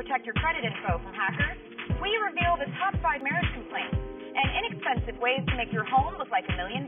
protect your credit info from hackers, we reveal the top 5 marriage complaints and inexpensive ways to make your home look like $1 million.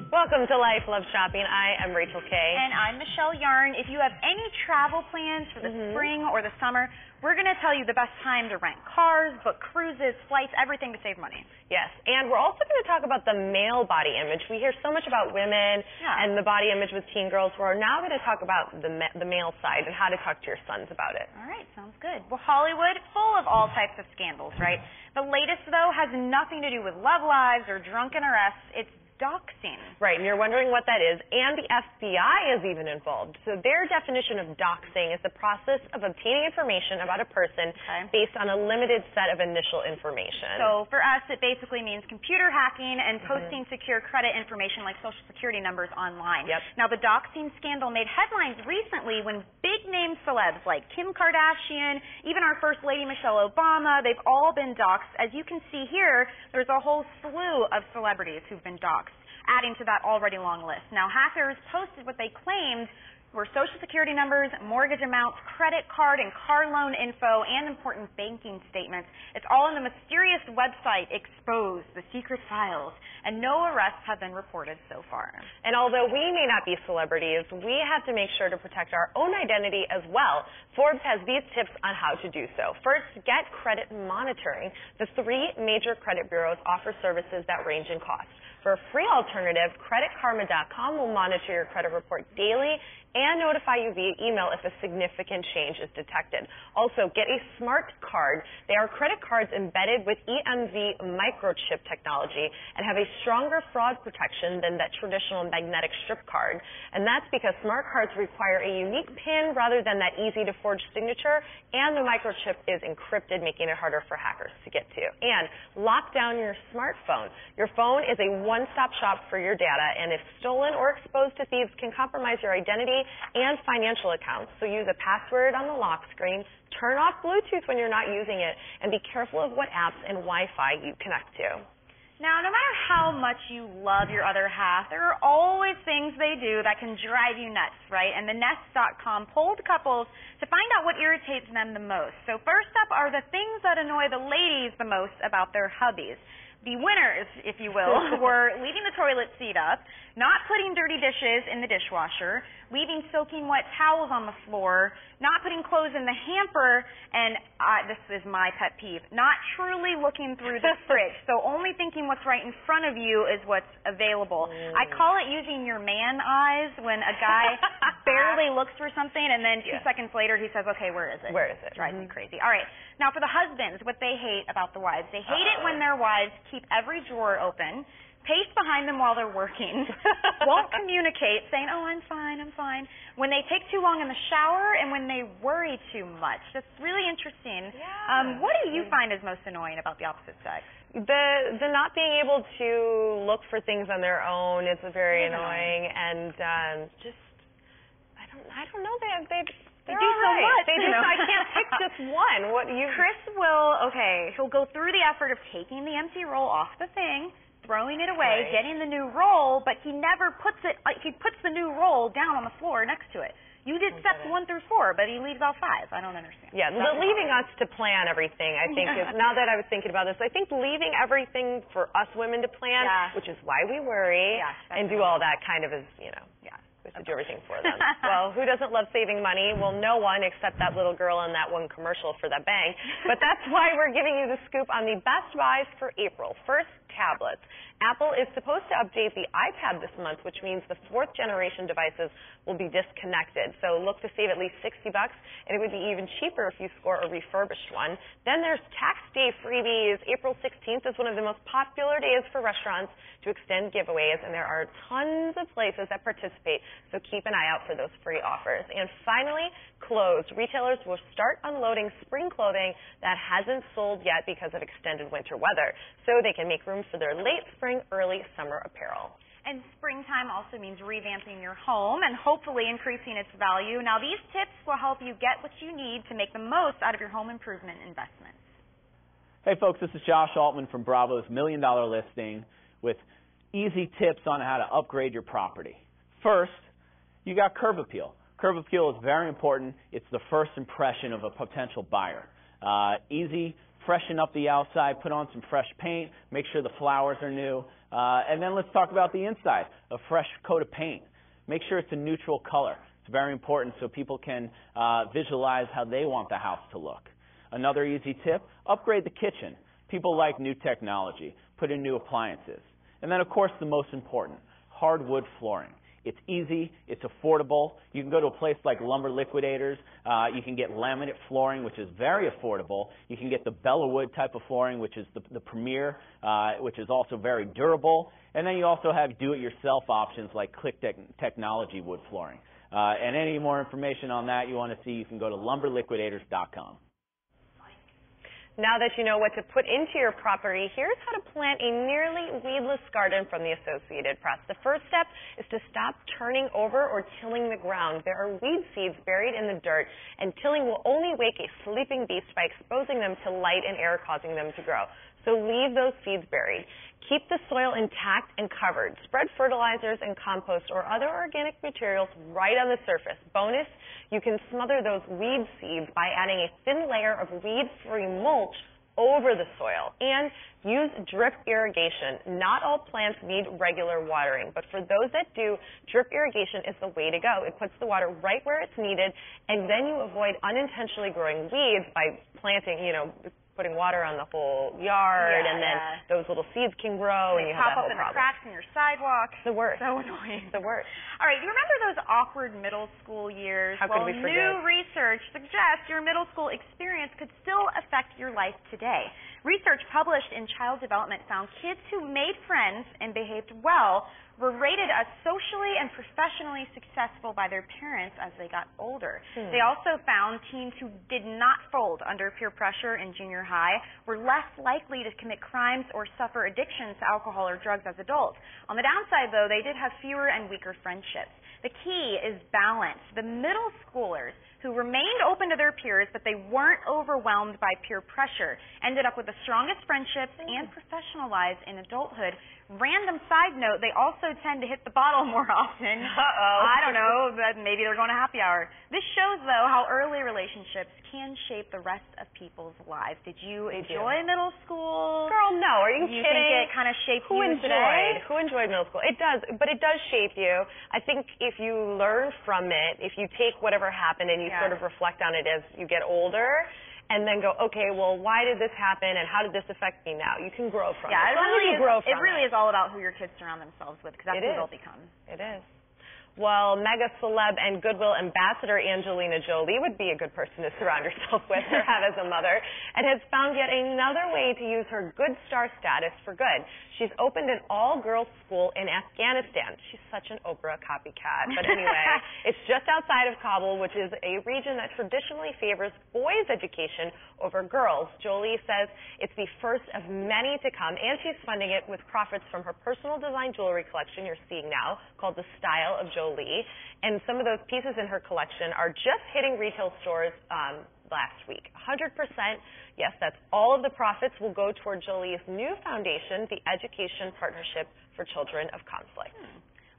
Welcome to Life Love Shopping. I am Rachel Kay. And I'm Michelle Yarn. If you have any travel plans for the spring or the summer, we're going to tell you the best time to rent cars, book cruises, flights, everything to save money. Yes, and we're also going to talk about the male body image. We hear so much about women and the body image with teen girls. We're now going to talk about the male side and how to talk to your sons about it. All right, sounds good. Well, Hollywood, full of all types of scandals, right? The latest, though, has nothing to do with love lives or drunken arrests. It's doxing. Right, and you're wondering what that is, and the FBI is even involved. So their definition of doxing is the process of obtaining information about a person based on a limited set of initial information. So for us, it basically means computer hacking and posting secure credit information like Social Security numbers online. Now, the doxing scandal made headlines recently when big-name celebs like Kim Kardashian, even our First Lady Michelle Obama, they've all been doxed. As you can see here, there's a whole slew of celebrities who've been doxed, adding to that already long list. Now, hackers posted what they claimed were Social Security numbers, mortgage amounts, credit card and car loan info, and important banking statements. It's all in the mysterious website Expose, the secret files, and no arrests have been reported so far. And although we may not be celebrities, we have to make sure to protect our own identity as well. Forbes has these tips on how to do so. First, get credit monitoring. The 3 major credit bureaus offer services that range in cost. For a free alternative, CreditKarma.com will monitor your credit report daily and notify you via email if a significant change is detected. Also, get a smart card. They are credit cards embedded with EMV microchip technology and have a stronger fraud protection than that traditional magnetic strip card. And that's because smart cards require a unique PIN rather than that easy-to-forge signature, and the microchip is encrypted, making it harder for hackers to get to. And lock down your smartphone. Your phone is a one-stop shop for your data, and if stolen or exposed to thieves, can compromise your identity and financial accounts. So use a password on the lock screen, turn off Bluetooth when you're not using it, and be careful of what apps and Wi-Fi you connect to. Now, no matter how much you love your other half, there are always things they do that can drive you nuts, right? And the Nest.com polled couples to find out what irritates them the most. So first up are the things that annoy the ladies the most about their hubbies. The winners, if you will, were leaving the toilet seat up, not putting dirty dishes in the dishwasher, leaving soaking wet towels on the floor, not putting clothes in the hamper, and this is my pet peeve, not truly looking through the fridge. So only thinking what's right in front of you is what's available. I call it using your man eyes when a guy barely looks for something and then 2 seconds later he says, okay, where is it? Where is it? Drives me crazy. All right. Now for the husbands, what they hate about the wives. They hate it when their wives keep every drawer open, pace behind them while they're working, won't communicate, saying, oh, I'm fine, when they take too long in the shower, and when they worry too much. That's really interesting. What do you find is most annoying about the opposite sex? The not being able to look for things on their own is very annoying, and just, I don't know, they do so much. They just, I can't pick just one. Chris will, he'll go through the effort of taking the empty roll off the thing, throwing it away, getting the new roll, but he never puts it, he puts the new roll down on the floor next to it. You did steps 1 through 4, but he leaves all 5. I don't understand. Yeah, leaving us to plan everything, I think, is, now that I was thinking about this, I think leaving everything for us women to plan, which is why we worry, and do all that kind of is, we have to do everything for them. Well, who doesn't love saving money? Well, no one except that little girl in that one commercial for that bank. But that's why we're giving you the scoop on the best buys for April. First, tablets. Apple is supposed to update the iPad this month, which means the 4th generation devices will be disconnected. So look to save at least $60, and it would be even cheaper if you score a refurbished one. Then there's tax day freebies. April 16th is one of the most popular days for restaurants to extend giveaways, and there are tons of places that participate, so keep an eye out for those free offers. And finally, clothes. Retailers will start unloading spring clothing that hasn't sold yet because of extended winter weather, so they can make room for their late spring, early summer apparel. And springtime also means revamping your home and hopefully increasing its value. Now, these tips will help you get what you need to make the most out of your home improvement investments. Hey, folks, this is Josh Altman from Bravo's $1 Million Listing with easy tips on how to upgrade your property. First, you got curb appeal. Curb appeal is very important. It's the first impression of a potential buyer. Easy, freshen up the outside, put on some fresh paint, make sure the flowers are new, and then let's talk about the inside. A fresh coat of paint. Make sure it's a neutral color. It's very important so people can visualize how they want the house to look. Another easy tip, upgrade the kitchen. People like new technology. Put in new appliances. And then, of course, the most important, hardwood flooring. It's easy. It's affordable. You can go to a place like Lumber Liquidators. You can get laminate flooring, which is very affordable. You can get the Bellawood type of flooring, which is the premier, which is also very durable. And then you also have do-it-yourself options like Click Technology wood flooring. And any more information on that you want to see, you can go to lumberliquidators.com. Now that you know what to put into your property, here's how to plant a nearly weedless garden from the Associated Press. The first step is to stop turning over or tilling the ground. There are weed seeds buried in the dirt, and tilling will only wake a sleeping beast by exposing them to light and air, causing them to grow. So leave those seeds buried. Keep the soil intact and covered. Spread fertilizers and compost or other organic materials right on the surface. Bonus, you can smother those weed seeds by adding a thin layer of weed-free mulch over the soil. And use drip irrigation. Not all plants need regular watering, but for those that do, drip irrigation is the way to go. It puts the water right where it's needed, and then you avoid unintentionally growing weeds by planting, putting water on the whole yard, and then those little seeds can grow, and you have that whole problem. Pop up in the cracks in your sidewalks. The worst. So annoying. The worst. All right, do you remember those awkward middle school years? How could we forget? New research suggests your middle school experience could still affect your life today. Research published in Child Development found kids who made friends and behaved well were rated as socially and professionally successful by their parents as they got older. They also found teens who did not fold under peer pressure in junior high were less likely to commit crimes or suffer addictions to alcohol or drugs as adults. On the downside, though, they did have fewer and weaker friendships. The key is balance. The middle schoolers who remained open to their peers, but they weren't overwhelmed by peer pressure, ended up with the strongest friendships and professional lives in adulthood. Random side note, they also tend to hit the bottle more often. I don't know, but maybe they're going to happy hour. This shows, though, how early relationships can shape the rest of people's lives. Did you enjoy middle school? Girl, no. Are you kidding? You think it kind of shaped you today? Who enjoyed middle school? It does, but it does shape you. I think if you learn from it, if you take whatever happened and you sort of reflect on it as you get older, and then go, okay, well, why did this happen, and how did this affect me now? You can grow from it. Yeah, it really is all about who your kids surround themselves with, because that's who they'll become. It is. Well, mega celeb and Goodwill ambassador Angelina Jolie would be a good person to surround herself with or have as a mother, and has found yet another way to use her good star status for good. She's opened an all-girls school in Afghanistan. She's such an Oprah copycat. But anyway, it's just outside of Kabul, which is a region that traditionally favors boys' education over girls. Jolie says it's the first of many to come, and she's funding it with profits from her personal design jewelry collection you're seeing now, called The Style of Jolie. And some of those pieces in her collection are just hitting retail stores last week. 100%, yes, that's all of the profits will go toward Jolie's new foundation, the Education Partnership for Children of Conflict.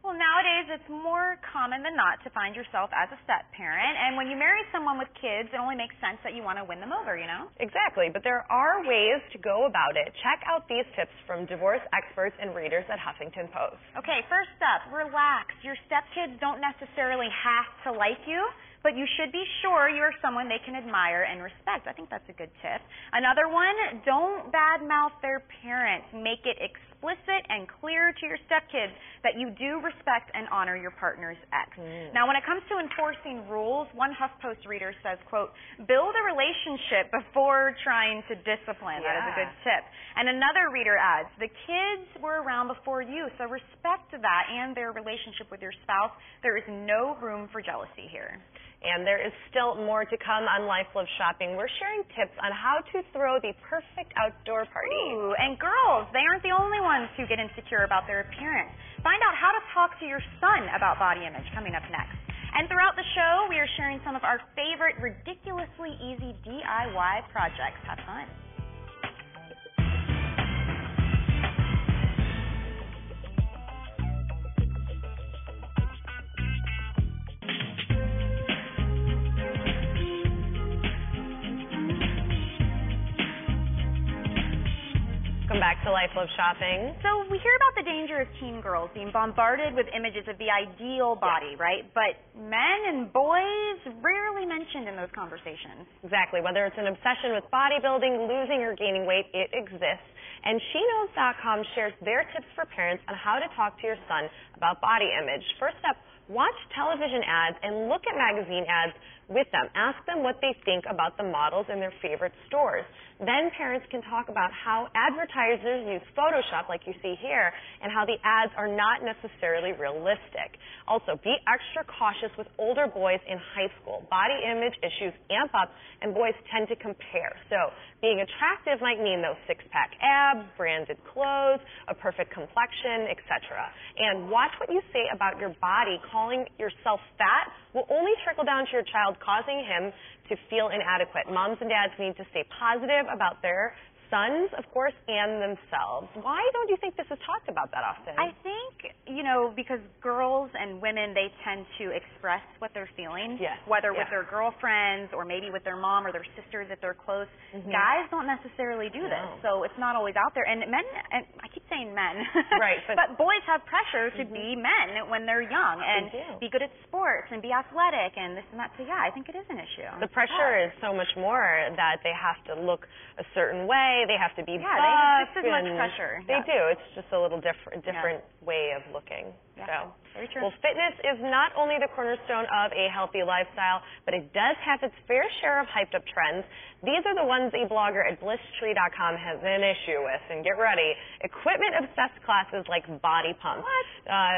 Well, nowadays it's more common than not to find yourself as a step-parent, and when you marry someone with kids, it only makes sense that you want to win them over, Exactly, but there are ways to go about it. Check out these tips from divorce experts and readers at Huffington Post. Okay, first up, relax. Your stepkids don't necessarily have to like you, but you should be sure you're someone they can admire and respect. I think that's a good tip. Another one, don't badmouth their parents. Make it explicit and clear to your stepkids that you do respect and honor your partner's ex. Now, when it comes to enforcing rules, one HuffPost reader says, quote, build a relationship before trying to discipline. That is a good tip. And another reader adds, the kids were around before you, so respect that and their relationship with your spouse. There is no room for jealousy here. And there is still more to come on Life Love Shopping. We're sharing tips on how to throw the perfect outdoor party. Ooh, and girls, they aren't the only ones who get insecure about their appearance. Find out how to talk to your son about body image coming up next. And throughout the show, we are sharing some of our favorite ridiculously easy DIY projects. Have fun. to Life Love Shopping. So we hear about the danger of teen girls being bombarded with images of the ideal body, right? But men and boys rarely mentioned in those conversations. Exactly. Whether it's an obsession with bodybuilding, losing or gaining weight, it exists. And SheKnows.com shares their tips for parents on how to talk to your son about body image. First up, watch television ads and look at magazine ads with them. Ask them what they think about the models in their favorite stores. Then parents can talk about how advertisers use Photoshop, like you see here, and how the ads are not necessarily realistic. Also, be extra cautious with older boys in high school. Body image issues amp up, and boys tend to compare. So, being attractive might mean those six-pack abs, branded clothes, a perfect complexion, etc. And watch what you say about your body. Calling yourself fat will only trickle down to your child, causing him to feel inadequate. Moms and dads need to stay positive about their sons, of course, and themselves. Why don't you think this is talked about that often? I think, because girls and women, they tend to express what they're feeling, whether with their girlfriends or maybe with their mom or their sisters if they're close. Guys don't necessarily do this, so it's not always out there. And men, and I keep saying men, right? But boys have pressure to be men when they're young and be good at sports and be athletic and this and that. So yeah, I think it is an issue. The pressure is so much more that they have to look a certain way. They have to be they buff. have just as much pressure. They do. It's just a little different way of looking. Yeah. So, very true. Well, fitness is not only the cornerstone of a healthy lifestyle, but it does have its fair share of hyped up trends. These are the ones a blogger at BlissTree.com has an issue with. And get ready, equipment-obsessed classes like body pumps.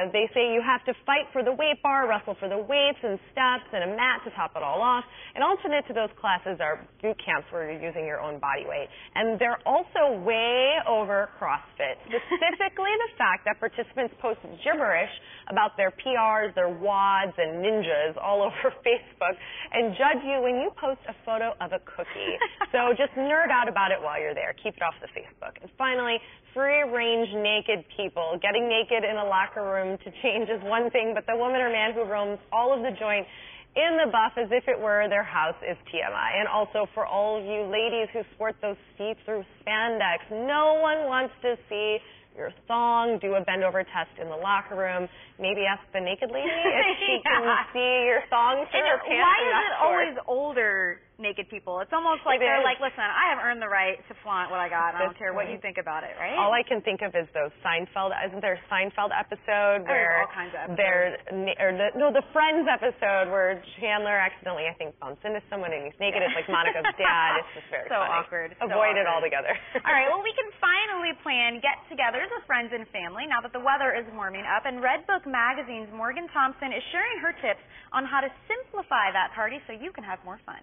They say you have to fight for the weight bar, wrestle for the weights and steps, and a mat to top it all off. An alternate to those classes are boot camps where you're using your own body weight. And they're also way over CrossFit, specifically the fact that participants post gibberish about their PRs, their WODs, and ninjas all over Facebook and judge you when you post a photo of a cookie. So just nerd out about it while you're there. Keep it off the Facebook. And finally, free-range naked people. Getting naked in a locker room to change is one thing, but the woman or man who roams all of the joint in the buff as if it were their house is TMI. And also for all of you ladies who sport those see-through spandex, no one wants to see your thong. Do a bend-over test in the locker room. Maybe ask the naked lady if she can see your thong through her pants. Why is it always older naked people? It's almost like they're like, listen, I have earned the right to flaunt what I got. I don't care what you think about it, right? All I can think of is those Seinfeld. Isn't there a Seinfeld episode where all kinds of episodes. the Friends episode where Chandler accidentally, I think, bumps into someone and he's naked. It's like Monica's dad. It's just very so funny. Awkward. Avoid it altogether. All right. Well, we can finally plan get-togethers with friends and family now that the weather is warming up. And Redbook Magazine's Morgan Thompson is sharing her tips on how to simplify that party so you can have more fun.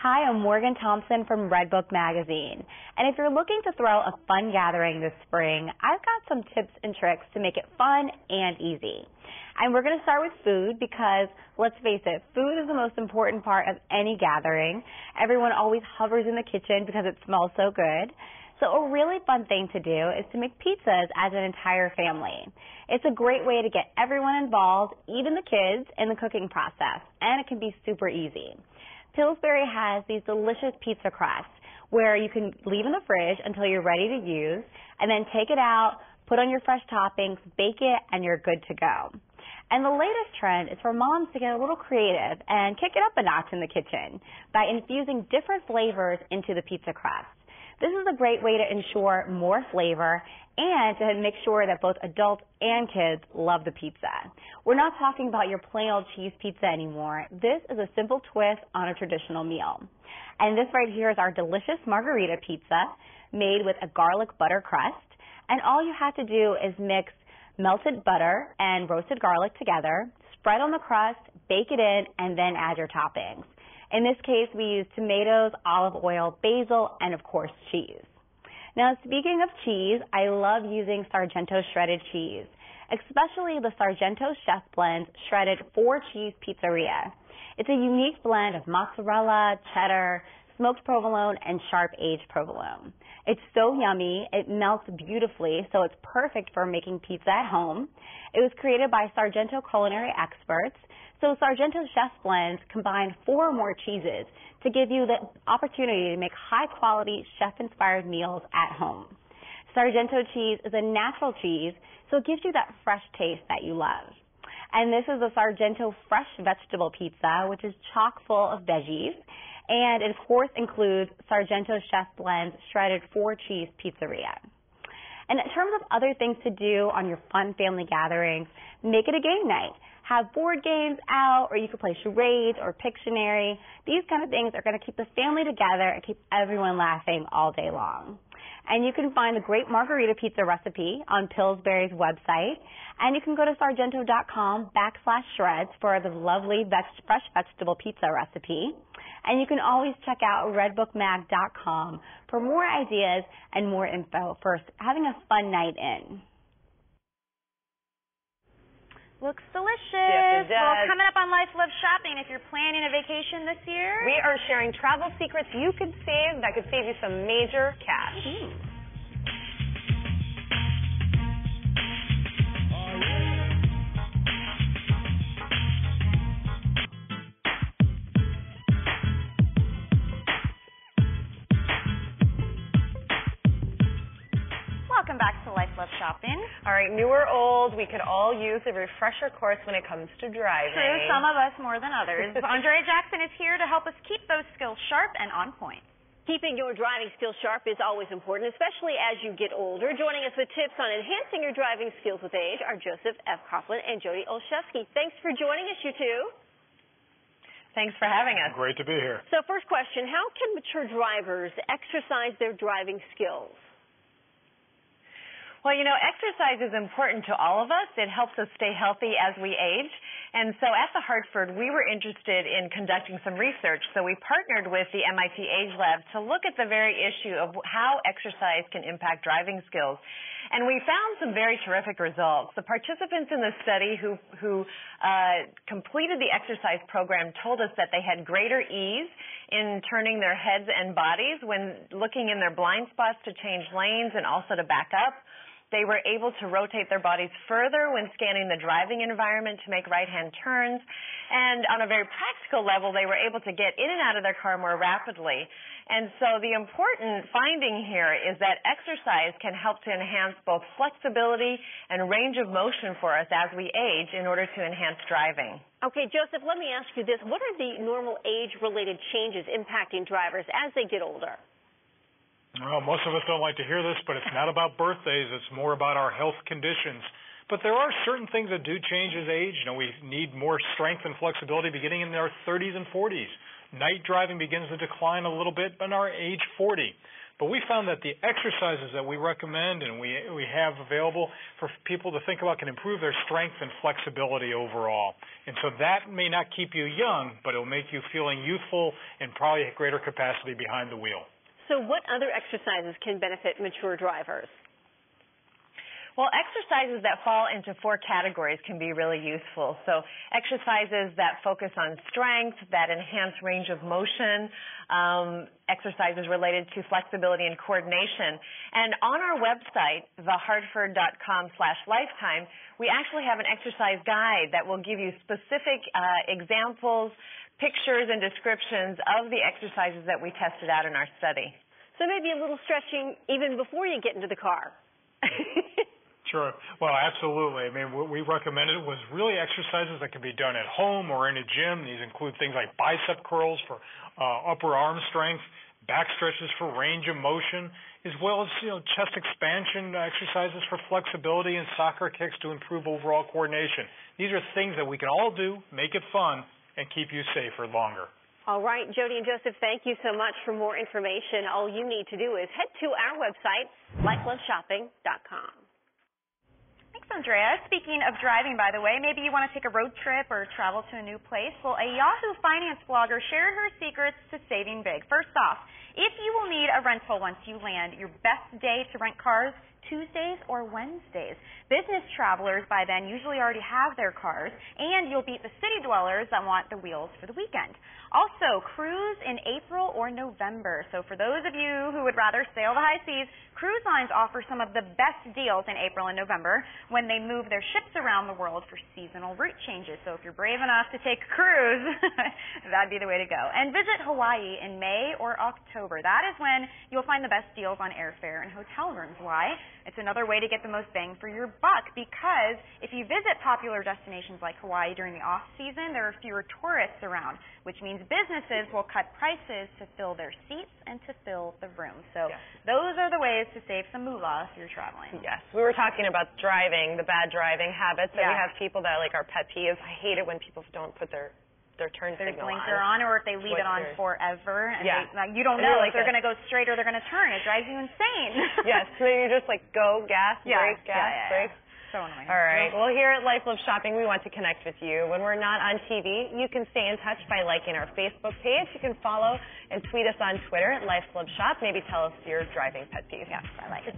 Hi, I'm Morgan Thompson from Redbook Magazine. And if you're looking to throw a fun gathering this spring, I've got some tips and tricks to make it fun and easy. And we're going to start with food because, let's face it, food is the most important part of any gathering. Everyone always hovers in the kitchen because it smells so good. So a really fun thing to do is to make pizzas as an entire family. It's a great way to get everyone involved, even the kids, in the cooking process, and it can be super easy. Pillsbury has these delicious pizza crusts where you can leave in the fridge until you're ready to use, and then take it out, put on your fresh toppings, bake it, and you're good to go. And the latest trend is for moms to get a little creative and kick it up a notch in the kitchen by infusing different flavors into the pizza crust. This is a great way to ensure more flavor and to make sure that both adults and kids love the pizza. We're not talking about your plain old cheese pizza anymore. This is a simple twist on a traditional meal. And this right here is our delicious margarita pizza made with a garlic butter crust. And all you have to do is mix melted butter and roasted garlic together, spread on the crust, bake it in, and then add your toppings. In this case, we use tomatoes, olive oil, basil, and of course, cheese. Now, speaking of cheese, I love using Sargento shredded cheese, especially the Sargento Chef Blend shredded 4-cheese pizzeria. It's a unique blend of mozzarella, cheddar, smoked provolone, and sharp-aged provolone. It's so yummy, it melts beautifully, so it's perfect for making pizza at home. It was created by Sargento culinary experts. So Sargento Chef Blends combine 4 more cheeses to give you the opportunity to make high-quality, chef-inspired meals at home. Sargento cheese is a natural cheese, so it gives you that fresh taste that you love. And this is a Sargento fresh vegetable pizza, which is chock full of veggies. And it, of course, includes Sargento Chef Blend's shredded 4-cheese pizzeria. And in terms of other things to do on your fun family gatherings, make it a game night. Have board games out, or you could play charades or Pictionary. These kind of things are going to keep the family together and keep everyone laughing all day long. And you can find the great margarita pizza recipe on Pillsbury's website. And you can go to sargento.com/shreds for the lovely fresh vegetable pizza recipe. And you can always check out redbookmag.com for more ideas and more info for having a fun night in. Looks delicious. Yes, it does. Well, coming up on Life Love Shopping, if you're planning a vacation this year, We are sharing travel secrets you could save that could save you some major cash. welcome back to Life Love Shopping. All right, new or old, we could all use a refresher course when it comes to driving. True, some of us more than others. Andrea Jackson is here to help us keep those skills sharp and on point. Keeping your driving skills sharp is always important, especially as you get older. Joining us with tips on enhancing your driving skills with age are Joseph F. Coughlin and Jody Olszewski. Thanks for joining us, you two. Thanks for having us. Great to be here. So first question, how can mature drivers exercise their driving skills? Well, you know, exercise is important to all of us. It helps us stay healthy as we age. And so at the Hartford, we were interested in conducting some research. So we partnered with the MIT Age Lab to look at the very issue of how exercise can impact driving skills. And we found some very terrific results. The participants in the study who completed the exercise program told us that they had greater ease in turning their heads and bodies when looking in their blind spots to change lanes and also to back up. They were able to rotate their bodies further when scanning the driving environment to make right-hand turns. And on a very practical level, they were able to get in and out of their car more rapidly. And so the important finding here is that exercise can help to enhance both flexibility and range of motion for us as we age in order to enhance driving. Okay, Joseph, let me ask you this. What are the normal age-related changes impacting drivers as they get older? Well, most of us don't like to hear this, but it's not about birthdays. It's more about our health conditions. But there are certain things that do change as age. You know, we need more strength and flexibility beginning in our 30s and 40s. Night driving begins to decline a little bit in our age 40. But we found that the exercises that we recommend and we have available for people to think about can improve their strength and flexibility overall. And so that may not keep you young, but it will make you feeling youthful and probably have greater capacity behind the wheel. So what other exercises can benefit mature drivers? Well, exercises that fall into 4 categories can be really useful. So exercises that focus on strength, that enhance range of motion, exercises related to flexibility and coordination. And on our website, thehartford.com/lifetime, we actually have an exercise guide that will give you specific examples, pictures, and descriptions of the exercises that we tested out in our study. So maybe a little stretching even before you get into the car. Sure. Well, absolutely. I mean, what we recommended was really exercises that can be done at home or in a gym. These include things like bicep curls for upper arm strength, back stretches for range of motion, as well as, chest expansion exercises for flexibility and soccer kicks to improve overall coordination. These are things that we can all do, make it fun, and keep you safer longer. All right, Jody and Joseph, thank you so much. For more information, all you need to do is head to our website, lifeloveshopping.com. Thanks, Andrea. Speaking of driving, by the way, maybe you want to take a road trip or travel to a new place. Well, a Yahoo Finance blogger shared her secrets to saving big. First off, if you will need a rental once you land, your best day to rent cars, Tuesdays or Wednesdays. Business travelers by then usually already have their cars, and you'll beat the city dwellers that want the wheels for the weekend. Also, cruise in April or November. So for those of you who would rather sail the high seas, cruise lines offer some of the best deals in April and November when they move their ships around the world for seasonal route changes. So if you're brave enough to take a cruise, that'd be the way to go. And visit Hawaii in May or October. That is when you'll find the best deals on airfare and hotel rooms. Why? It's another way to get the most bang for your buck, because if you visit popular destinations like Hawaii during the off-season, there are fewer tourists around, which means businesses will cut prices to fill their seats and to fill the rooms. So those are the ways to save some moolah if you're traveling. Yes. We were talking about driving, the bad driving habits, and we have people that like our pet peeves. I hate it when people don't put their turn signal blinker on, or if they leave it on forever, and you don't I know like if they're going to go straight or they're going to turn. It drives you insane. Yes, so you're just like go, gas, brake, gas, brake. So annoying. All right. Well, here at Life Love Shopping, we want to connect with you. When we're not on TV, you can stay in touch by liking our Facebook page. You can follow and tweet us on Twitter at Life Love Shop. Maybe tell us your driving pet peeve. Yes, I like it.